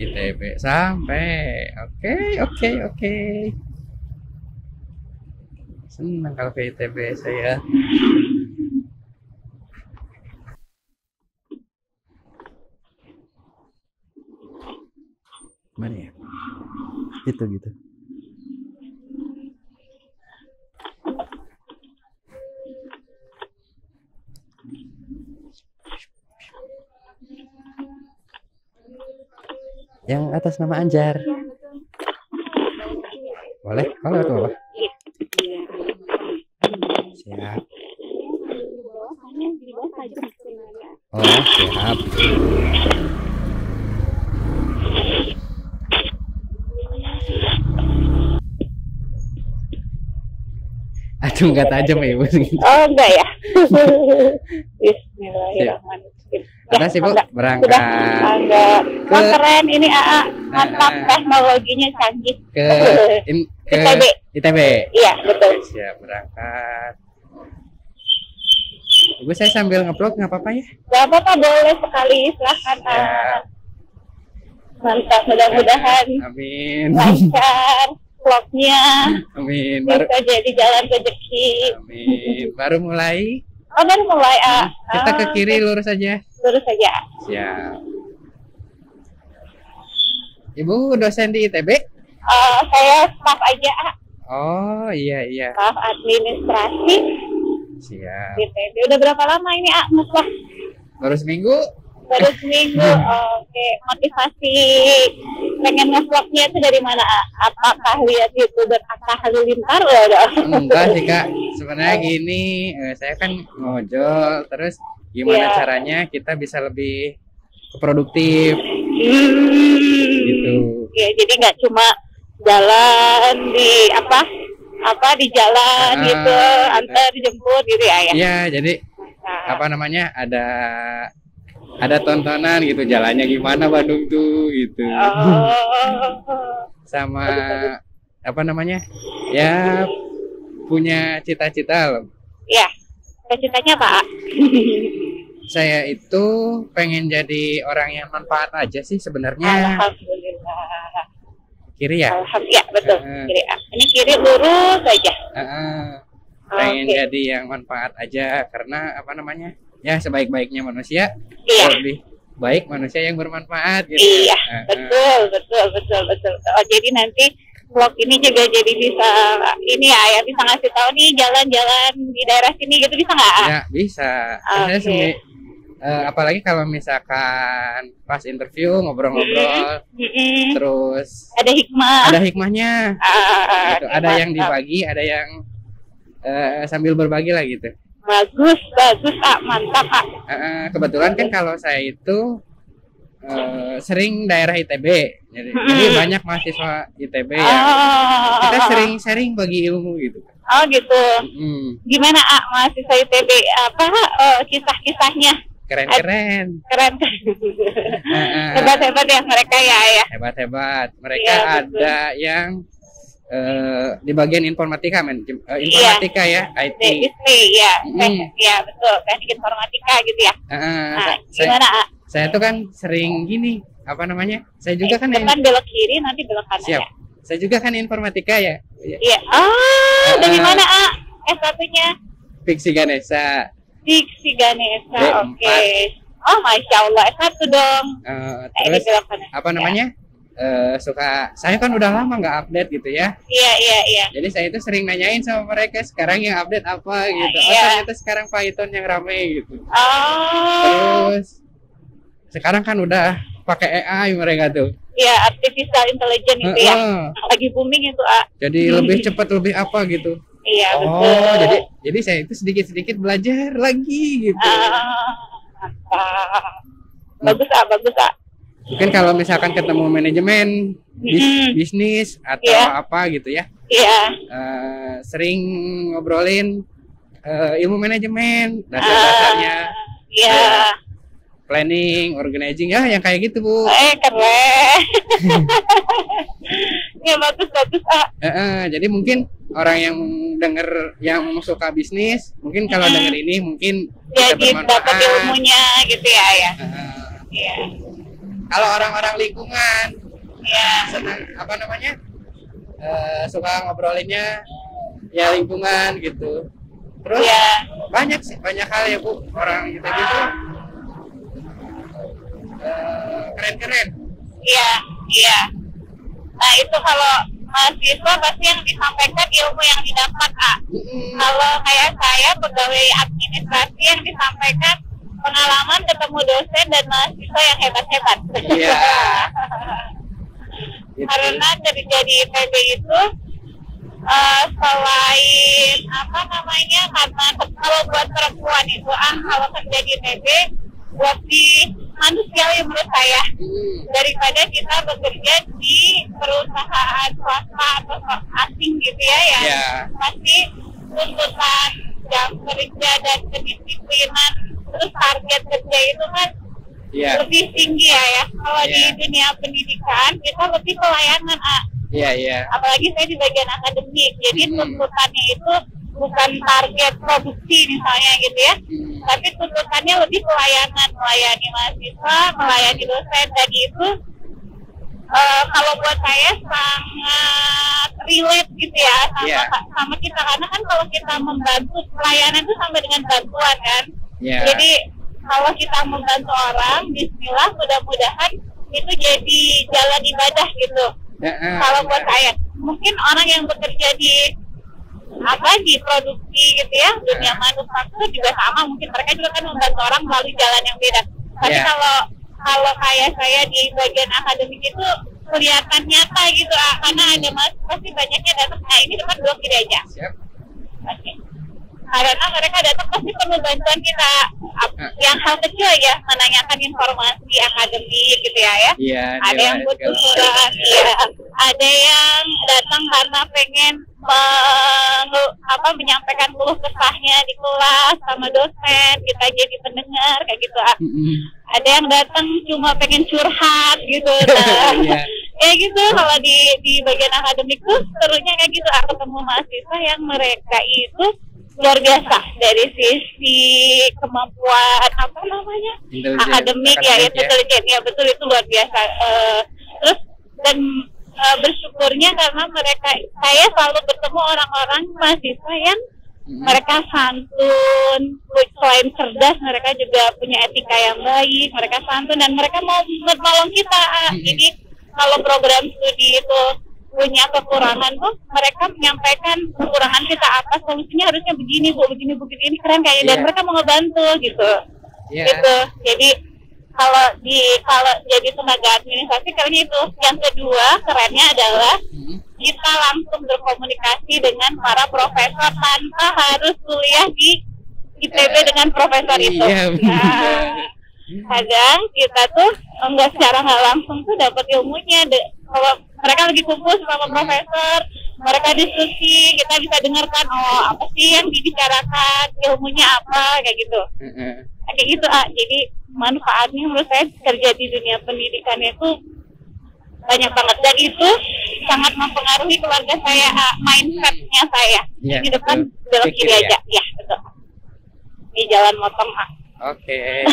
ITB sampai. Oke, oke, oke. Senang kalau ke ITB saya. Mana ya? Itu gitu. Yang atas nama Anjar. Boleh? Boleh tuh apa? Siap. Oh, siap. Aduh, nggak tajam ya, Bu. Oh, enggak ya. Bismillahirrahmanirrahim. Ada sih, Bu, berangkat Enggak. Wah, keren ini AA. Mantap, teknologinya canggih. ke ITB. ITB. Iya, betul. Siap, berangkat. Ibu, saya sambil nge-vlog nggak apa-apa ya? Gak apa-apa, boleh sekali, silahkan. Ya. Mantap, mudah-mudahan Amin. lancar vlognya, Amin. Baru bisa jadi jalan rezeki. Amin. Baru mulai. Oh, baru mulai, Kita ke kiri lurus aja. lurus saja. Siap. Ibu dosen di ITB? Saya staff aja, Oh, iya, iya. staff administrasi Siap. di ITB. Udah berapa lama ini, nge-vlog? Baru seminggu? Baru seminggu. Oke, motivasi pengen nge-vlognya itu dari mana, Apakah lihat YouTuber Atta Halilintar? Enggak sih, Kak. Sebenarnya gini, saya kan ngojol, terus gimana Iya. caranya kita bisa lebih produktif gitu. Ya, jadi nggak cuma jalan di di jalan gitu, antar jemput gitu ya. Iya, jadi Nah, apa namanya, ada tontonan gitu, jalannya gimana Bandung tuh gitu. Sama apa namanya, ya punya cita-cita loh. ya, cita-citanya apa? Saya itu pengen jadi orang yang manfaat aja sih sebenarnya. Alhamdulillah. Kiri ya? Ya, betul. Kiri A. Ini kiri lurus aja. Pengen Oke. jadi yang manfaat aja, karena apa namanya, ya sebaik-baiknya manusia, Iya. lebih baik manusia yang bermanfaat gitu. Iya, betul. Oh, jadi nanti vlog ini juga jadi bisa ini ya bisa ngasih tahu nih jalan-jalan di daerah sini gitu, bisa nggak? Ya bisa. Oke. Apalagi kalau misalkan pas interview ngobrol-ngobrol, terus Ada hikmah. ada hikmahnya. Gitu. Ada yang mantap. dibagi, ada yang sambil berbagi lah gitu. Bagus, mantap, Kebetulan kan kalau saya itu sering daerah ITB, jadi banyak mahasiswa ITB ya. Kita sering sharing bagi ilmu gitu. Oh gitu. Gimana mahasiswa ITB kisah-kisahnya? Keren-keren. Keren. Hebat-hebat ya mereka ya. Hebat-hebat. Mereka Iya, betul. ada yang di bagian informatika, informatika ya, IT. DIT ya. Ya betul, teknik informatika gitu ya. Gimana? Saya tuh kan sering gini, apa namanya? Saya juga kan depan belok kiri, nanti belok kanan siap. ya. Saya juga kan informatika ya. Iya. Dari mana S1-nya? Fiksi Ganesha. Diksi Ganesha. D4. Oke. Oh, Masya Allah, S1 dong. Ini Terus belok kanan. apa namanya? Saya kan udah lama nggak update gitu ya. Iya. Jadi saya itu sering nanyain sama mereka sekarang yang update apa gitu. Oh, Iya. ternyata sekarang Python yang rame gitu. Oh. Terus sekarang kan udah pakai AI mereka tuh. Iya, artificial intelligence itu ya. Lagi booming itu, Jadi lebih cepat, lebih apa gitu. Iya, Oh, betul. jadi saya itu sedikit-sedikit belajar lagi gitu. Mantap. Bagus. Mungkin kalau misalkan ketemu manajemen bisnis atau Iya. apa gitu ya. Iya. Sering ngobrolin ilmu manajemen, dasar-dasarnya, Iya. planning, organizing, ya yang kayak gitu Bu. Keren. Ya bagus. Jadi mungkin orang yang denger, yang suka bisnis, mungkin kalau denger ini mungkin bisa Jadi dapat bermanfaat. ilmunya gitu ya. Iya. kalau orang-orang lingkungan Iya. senang apa namanya suka ngobrolinnya ya lingkungan gitu. Terus Iya. banyak hal ya Bu, orang ITB itu keren-keren. Iya, iya. Nah itu kalau mahasiswa pasti yang disampaikan ilmu yang didapat, Kalau kayak saya pegawai administrasi yang disampaikan pengalaman ketemu dosen dan mahasiswa yang hebat-hebat. Iya. Gitu. Karena kerja di ITB itu selain apa namanya, karena kalau buat perempuan itu kalau kerja di ITB lebih manusiawi menurut saya daripada kita bekerja di perusahaan swasta atau asing gitu ya, pasti tuntutan jam kerja dan kedisiplinan terus target kerja itu kan lebih tinggi ya. Kalau di dunia pendidikan kita lebih pelayanan, apalagi saya di bagian akademik, jadi tuntutannya itu bukan target produksi misalnya gitu ya, tapi tuntutannya lebih pelayanan, melayani mahasiswa, melayani dosen, dan itu kalau buat saya sangat relate gitu ya sama kita, karena kan kalau kita membantu pelayanan itu sama dengan bantuan kan, jadi kalau kita membantu orang, bismillah, mudah-mudahan itu jadi jalan ibadah gitu. Kalau buat saya, mungkin orang yang bekerja di produksi gitu ya, dunia manufaktur juga sama, mungkin mereka juga kan membantu orang melalui jalan yang beda. Tapi kalau kayak saya di bagian akademik itu kelihatan nyata gitu, karena ada pasti banyaknya datang, nah ini depan blok ini aja. Karena mereka datang pasti perlu bantuan kita, yang hal kecil ya, menanyakan informasi akademik gitu ya. Ada yang butuh surat, ada yang datang karena pengen menyampaikan keluh kesahnya di kelas sama dosen, kita jadi pendengar kayak gitu. Ada yang datang cuma pengen curhat gitu. Ya gitu, kalau di bagian akademik tuh serunya kayak gitu, ketemu mahasiswa yang mereka itu luar biasa dari sisi kemampuan akademik ya, betul itu luar biasa. Terus dan bersyukurnya karena saya selalu bertemu orang-orang mahasiswa yang mereka santun, selain cerdas mereka juga punya etika yang baik, mereka santun dan mereka mau menolong kita. Jadi kalau program studi itu punya kekurangan tuh, mereka menyampaikan kekurangan kita apa, solusinya harusnya begini Bu, begini keren kayaknya, dan mereka mau ngebantu gitu. Gitu. Jadi kalau jadi tenaga administrasi kayaknya itu. Yang kedua kerennya adalah kita langsung berkomunikasi dengan para profesor tanpa harus kuliah di ITB dengan profesor itu. Kadang kita tuh secara nggak langsung tuh dapat ilmunya. Kalau mereka lagi kumpul sama profesor, mereka diskusi, kita bisa dengarkan apa sih yang dibicarakan, ilmunya apa, kayak gitu. Kayak gitu. Jadi manfaatnya menurut saya kerja di dunia pendidikan itu banyak banget, dan itu sangat mempengaruhi keluarga saya, mindsetnya saya. Di depan belok kiri aja, betul. Di jalan motong Oke.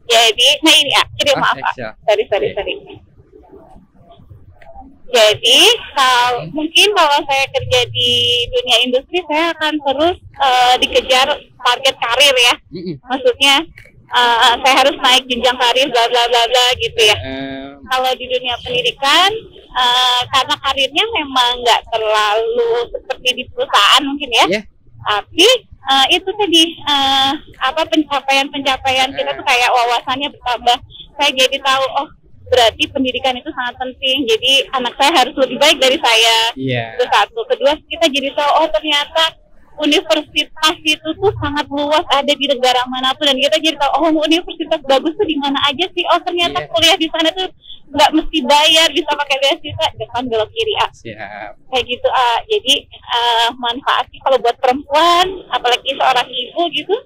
Jadi, nah ini maaf sorry. Jadi mungkin kalau saya kerja di dunia industri, saya akan terus dikejar target karir ya. Maksudnya saya harus naik jenjang karir bla bla bla bla gitu ya. Kalau di dunia pendidikan karena karirnya memang nggak terlalu seperti di perusahaan mungkin ya. Tapi itu tadi pencapaian kita tuh kayak wawasannya bertambah. Saya jadi tahu berarti pendidikan itu sangat penting. Jadi anak saya harus lebih baik dari saya. Itu satu. Kedua, kita jadi tahu ternyata universitas itu tuh sangat luas, ada di negara manapun, dan kita jadi tahu universitas bagus tuh di mana aja sih. Ternyata kuliah di sana tuh nggak mesti bayar, bisa pakai beasiswa, depan belok kiri kayak gitu. Jadi manfaat sih kalau buat perempuan, apalagi seorang ibu gitu,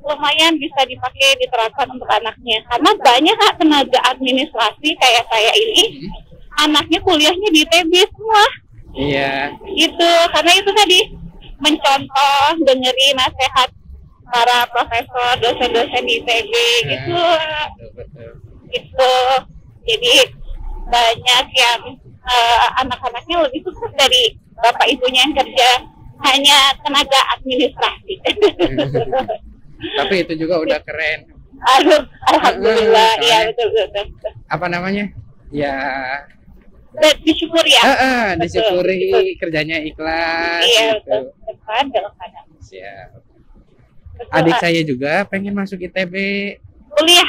lumayan bisa dipakai, diterapkan untuk anaknya. Karena banyak tenaga administrasi kayak saya ini, anaknya kuliahnya di ITB semua. Gitu, karena itu tadi mencontoh, dengerin nasihat para profesor, dosen-dosen di ITB gitu. Betul. Gitu. Jadi banyak yang anak-anaknya lebih sukses dari bapak ibunya yang kerja hanya tenaga administrasi. Tapi itu juga udah keren. Aduh, alhamdulillah, iya betul. Apa namanya? Ya. Disyukuri ya. Disyukuri betul. Kerjanya ikhlas. Iya gitu. Betul. Kadang. Siap. Betul, adik saya juga pengen masuk ITB. Kuliah.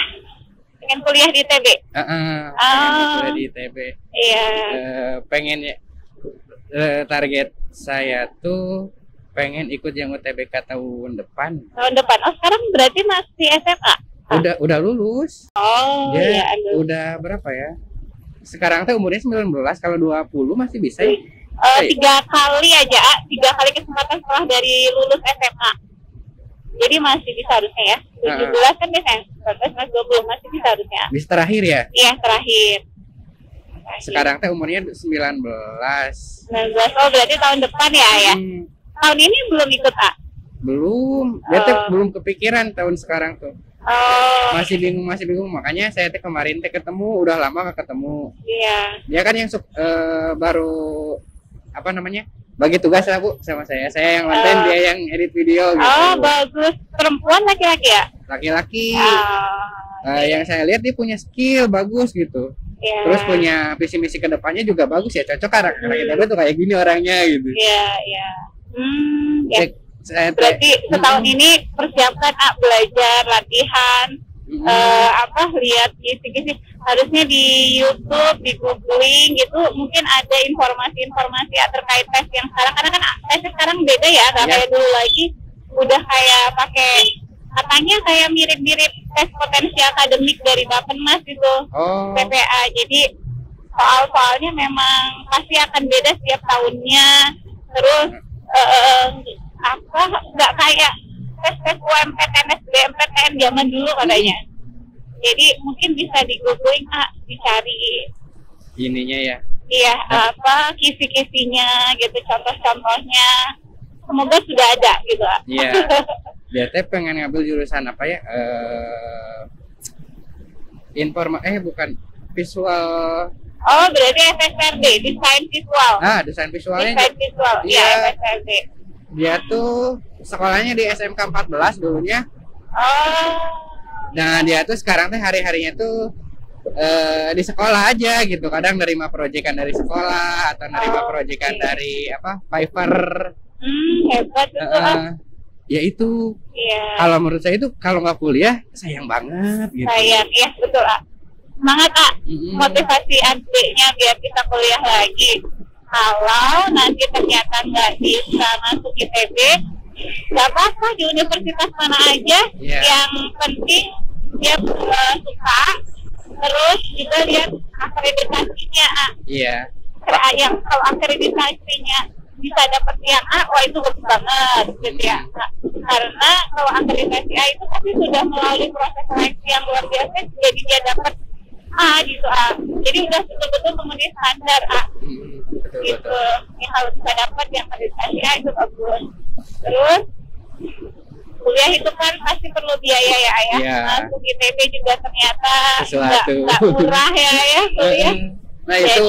Pengen kuliah di ITB. Kuliah di ITB. Iya. Pengen target saya tuh pengen ikut yang UTBK tahun depan. Tahun depan. Oh, sekarang berarti masih SMA? Udah lulus. Oh, dia udah berapa ya? Sekarang tuh umurnya 19, kalau 20 masih bisa ya? 3 kali aja, 3 kali kesempatan setelah dari lulus SMA. Jadi masih bisa harusnya ya. 17 kan biasanya, 19, 20 masih bisa harusnya. Bisa terakhir ya? Iya, terakhir. Sekarang tuh umurnya 19. 19, oh berarti tahun depan ya? Tahun ini belum ikut, Belum, dia tuh belum kepikiran tahun sekarang tuh. Masih bingung, makanya saya kemarin ketemu, udah lama gak ketemu. Iya. Dia kan yang baru apa namanya, bagi tugas lah Bu sama saya yang konten, dia yang edit video gitu. Oh bagus, perempuan laki-laki ya? Laki-laki. Yang saya lihat dia punya skill bagus gitu. Yeah. Terus punya visi misi kedepannya juga bagus ya, cocok karakter kita tuh kayak gini orangnya gitu. Iya. Berarti setahun ini persiapkan belajar, latihan, lihat kisi-kisi. Harusnya di YouTube, di googling gitu, mungkin ada informasi-informasi terkait tes yang sekarang. Karena kan tesnya sekarang beda ya, nggak kayak dulu lagi. Udah kayak pakai, katanya kayak mirip-mirip tes potensi akademik dari Bappenas gitu, PPA. Jadi soal-soalnya memang pasti akan beda setiap tahunnya. Terus nggak kayak tes UMPTN, SBMPTN zaman dulu katanya. Jadi mungkin bisa di googling, dicari ininya ya. Iya, kisi-kisinya gitu, contoh-contohnya. Semoga sudah ada gitu. Iya. Dia pengen ngambil jurusan apa ya? Bukan visual. Oh, berarti FSRD, desain visual. Desain visualnya. Desain visual, iya FSRD. Dia tuh sekolahnya di SMK 14 dulunya. Nah, dia tuh sekarang tuh hari-harinya tuh di sekolah aja gitu. Kadang nerima proyekan dari sekolah atau nerima proyekan dari Fiverr. Hebat itu. Ya itu. Iya. Kalau menurut saya itu kalau nggak kuliah sayang banget gitu. Sayang, iya betul. Semangat motivasi adiknya biar bisa kuliah lagi. Kalau nanti ternyata nggak bisa masuk ITB, nggak apa-apa, di universitas mana aja. Yang penting dia suka, terus juga lihat akreditasinya. Iya. Yang kalau akreditasinya bisa dapat yang A, wah itu bagus banget gitu ya. Karena kalau akreditasi A itu pasti sudah melalui proses seleksi yang luar biasa, jadi dia dapat A gitu. Jadi udah betul-betul memenuhi standar A. Gitu. Yang harus bisa dapat yang akreditasi A itu bagus. Terus kuliah itu kan pasti perlu biaya ya ayah. Masuk ITB juga ternyata nggak murah ya kuliah. Nah itu